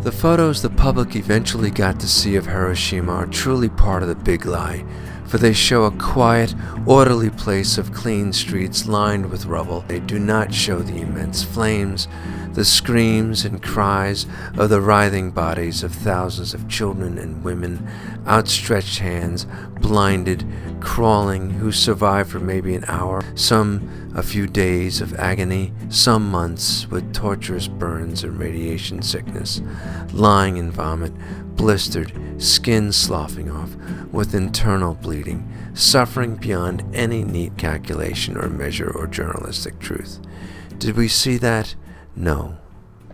The photos the public eventually got to see of Hiroshima are truly part of the big lie, for they show a quiet, orderly place of clean streets lined with rubble. They do not show the immense flames, the screams and cries of the writhing bodies of thousands of children and women, outstretched hands, blinded, crawling, who survived for maybe an hour, some a few days of agony, some months with torturous burns and radiation sickness, lying in vomit, blistered, skin sloughing off, with internal bleeding, suffering beyond any neat calculation or measure or journalistic truth. Did we see that? No.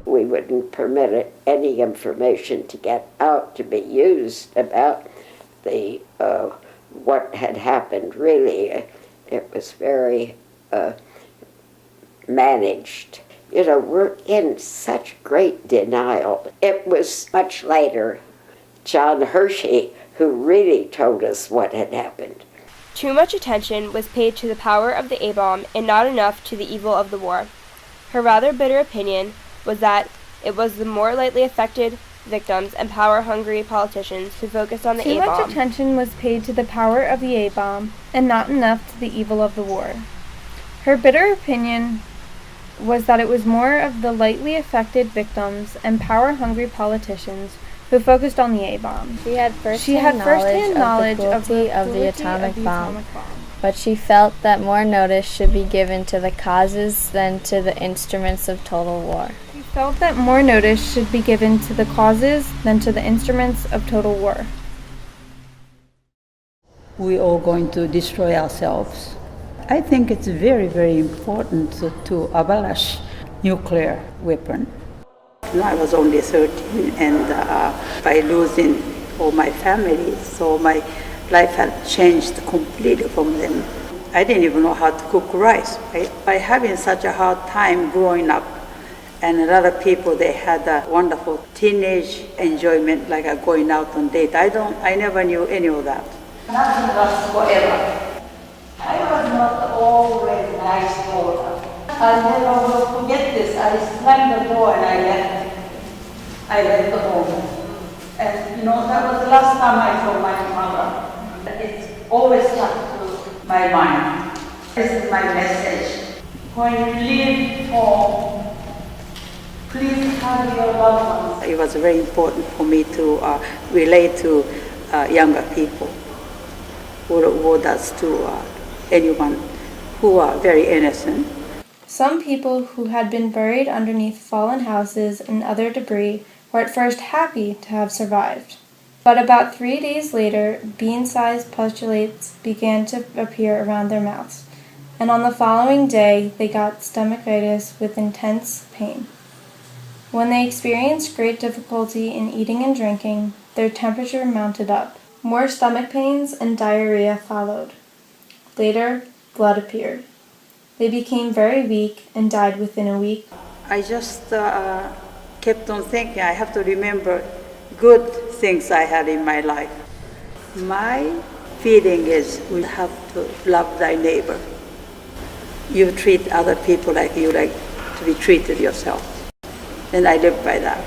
We wouldn't permit any information to get out, to be used about the what had happened. Really, it was very managed. You know, we're in such great denial. It was much later John Hershey who really told us what had happened. Too much attention was paid to the power of the A-bomb and not enough to the evil of the war. Her rather bitter opinion was that it was the more lightly affected victims and power-hungry politicians who focused on the A-bomb. Too much attention was paid to the power of the A-bomb and not enough to the evil of the war. Her bitter opinion was that it was more of the lightly affected victims and power-hungry politicians who focused on the A-bomb. She had first-hand knowledge of the atomic bomb, but she felt that more notice should be given to the causes than to the instruments of total war. She felt that more notice should be given to the causes than to the instruments of total war. We are going to destroy ourselves. I think it's very, very important to abolish nuclear weapon. I was only 13, and by losing all my family, so my life had changed completely from them. I didn't even know how to cook rice. By having such a hard time growing up, and a lot of people, they had a wonderful teenage enjoyment, like going out on date. I never knew any of that. Nothing lasts forever. I was not always nice to her. I never will forget this. I slammed the door and I left. I left the home. And you know, that was the last time I saw my mother. It's always stuck to my mind. This is my message. When you leave home, please hug your loved ones. It was very important for me to relate to younger people, what does to anyone who are very innocent. Some people who had been buried underneath fallen houses and other debris were at first happy to have survived. But about 3 days later, bean-sized pustules began to appear around their mouths, and on the following day they got stomachitis with intense pain. When they experienced great difficulty in eating and drinking, their temperature mounted up. More stomach pains and diarrhea followed. Later, blood appeared. They became very weak and died within a week. I just kept on thinking, I have to remember good things I had in my life. My feeling is we have to love thy neighbor. You treat other people like you like to be treated yourself. And I live by that.